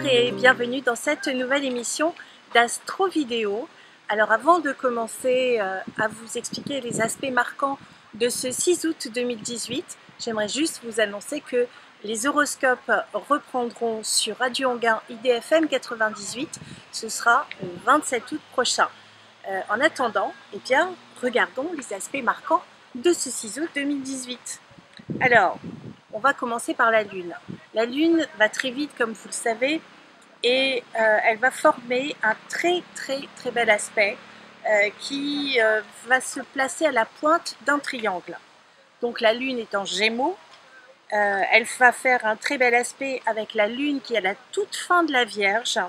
et bienvenue dans cette nouvelle émission d'Astro Vidéo. Alors avant de commencer à vous expliquer les aspects marquants de ce 6 août 2018, j'aimerais juste vous annoncer que les horoscopes reprendront sur Radio Anguin IDFM 98, ce sera le 27 août prochain. En attendant, eh bien, regardons les aspects marquants de ce 6 août 2018. Alors, on va commencer par la Lune. La Lune va très vite, comme vous le savez, et elle va former un très bel aspect qui va se placer à la pointe d'un triangle. Donc la Lune est en Gémeaux, elle va faire un très bel aspect avec la Lune qui est à la toute fin de la Vierge,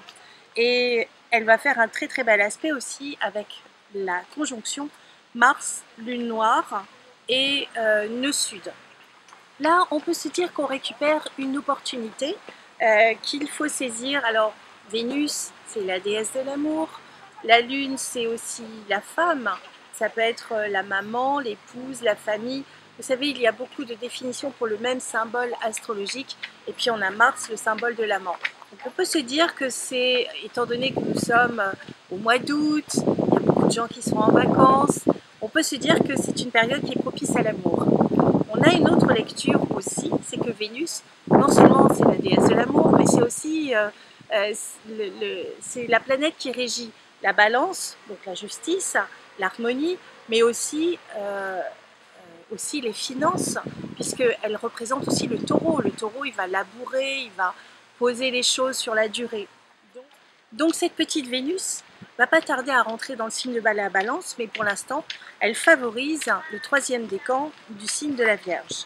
et elle va faire un très bel aspect aussi avec la conjonction Mars, Lune noire et nœud sud. Là, on peut se dire qu'on récupère une opportunité qu'il faut saisir. Alors, Vénus, c'est la déesse de l'amour. La Lune, c'est aussi la femme. Ça peut être la maman, l'épouse, la famille. Vous savez, il y a beaucoup de définitions pour le même symbole astrologique. Et puis, on a Mars, le symbole de l'amant. Donc, on peut se dire que c'est, étant donné que nous sommes au mois d'août, il y a beaucoup de gens qui sont en vacances, on peut se dire que c'est une période qui est propice à l'amour. On a une autre lecture aussi, c'est que Vénus, non seulement c'est la déesse de l'amour, mais c'est aussi c'est la planète qui régit la balance, donc la justice, l'harmonie, mais aussi les finances, puisqu'elle représente aussi le taureau. Le taureau, il va labourer, il va poser les choses sur la durée. Donc cette petite Vénus va pas tarder à rentrer dans le signe de la balance, mais pour l'instant, elle favorise le troisième décan du signe de la Vierge.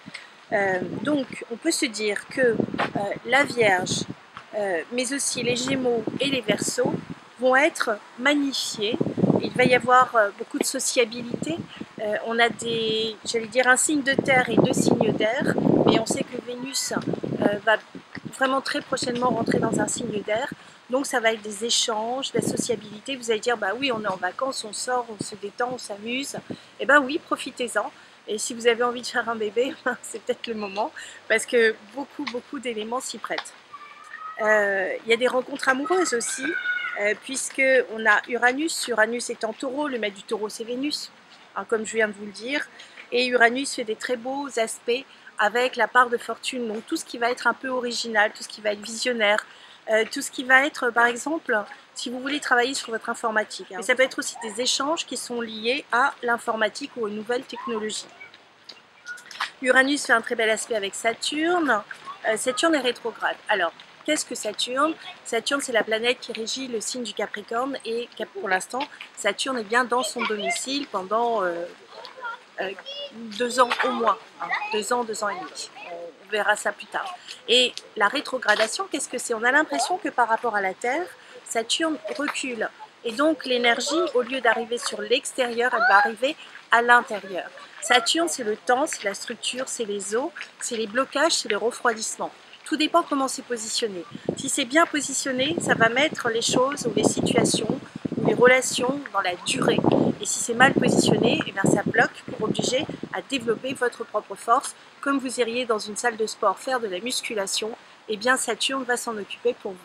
Donc on peut se dire que la Vierge, mais aussi les Gémeaux et les Verseaux vont être magnifiés. Il va y avoir beaucoup de sociabilité. On a un signe de terre et deux signes d'air, mais on sait que Vénus va vraiment très prochainement rentrer dans un signe d'air. Donc ça va être des échanges, de la sociabilité. Vous allez dire, bah oui, on est en vacances, on sort, on se détend, on s'amuse. Eh ben oui, profitez-en. Et si vous avez envie de faire un bébé, c'est peut-être le moment, parce que beaucoup d'éléments s'y prêtent. Il y a des rencontres amoureuses aussi, puisque on a Uranus. Uranus est en taureau, le maître du taureau c'est Vénus, hein, comme je viens de vous le dire. Et Uranus fait des très beaux aspects avec la part de fortune. Donc tout ce qui va être un peu original, tout ce qui va être visionnaire, tout ce qui va être, par exemple, si vous voulez travailler sur votre informatique. Mais ça peut être aussi des échanges qui sont liés à l'informatique ou aux nouvelles technologies. Uranus fait un très bel aspect avec Saturne. Saturne est rétrograde. Alors, qu'est-ce que Saturne? Saturne, c'est la planète qui régit le signe du Capricorne et pour l'instant, Saturne est bien dans son domicile pendant 2 ans au moins, hein, 2 ans et demi. On verra ça plus tard. Et la rétrogradation, qu'est-ce que c'est? On a l'impression que par rapport à la Terre, Saturne recule. Et donc l'énergie, au lieu d'arriver sur l'extérieur, elle va arriver à l'intérieur. Saturne, c'est le temps, c'est la structure, c'est les eaux, c'est les blocages, c'est le refroidissement. Tout dépend comment c'est positionné. Si c'est bien positionné, ça va mettre les choses ou les situations ou les relations dans la durée. Et si c'est mal positionné, eh bien ça bloque pour obliger à développer votre propre force. Comme vous iriez dans une salle de sport faire de la musculation, eh bien Saturne va s'en occuper pour vous.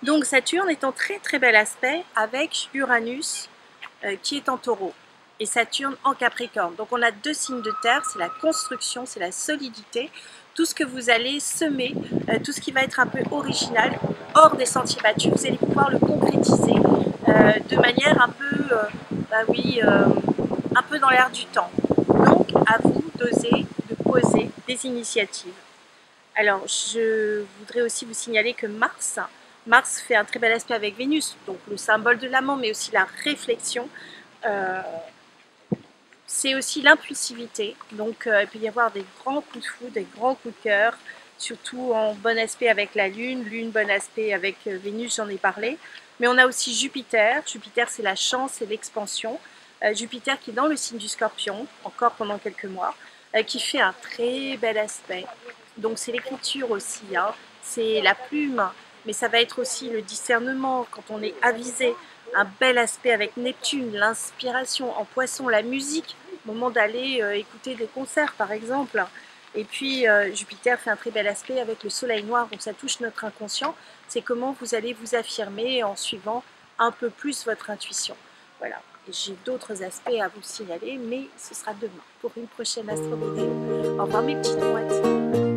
Donc Saturne est en très bel aspect avec Uranus qui est en taureau et Saturne en Capricorne. Donc on a 2 signes de terre, c'est la construction, c'est la solidité. Tout ce que vous allez semer, tout ce qui va être un peu original, hors des sentiers battus, vous allez pouvoir le concrétiser de manière un peu, un peu dans l'air du temps. Donc à vous d'oser, de poser des initiatives. Alors je voudrais aussi vous signaler que Mars fait un très bel aspect avec Vénus, donc le symbole de l'amant, mais aussi la réflexion. C'est aussi l'impulsivité, donc il peut y avoir des grands coups de foudre, des grands coups de cœur, surtout en bon aspect avec la Lune, bon aspect avec Vénus, j'en ai parlé. Mais on a aussi Jupiter. Jupiter, c'est la chance et l'expansion. Jupiter qui est dans le signe du Scorpion, encore pendant quelques mois, qui fait un très bel aspect. Donc c'est l'écriture aussi, hein. C'est la plume, mais ça va être aussi le discernement quand on est avisé. Un bel aspect avec Neptune, l'inspiration en Poisson, la musique, au moment d'aller écouter des concerts par exemple. Et puis Jupiter fait un très bel aspect avec le soleil noir, donc ça touche notre inconscient. C'est comment vous allez vous affirmer en suivant un peu plus votre intuition. Voilà. J'ai d'autres aspects à vous signaler, mais ce sera demain pour une prochaine astro vidéo. Au revoir mes petites mouettes.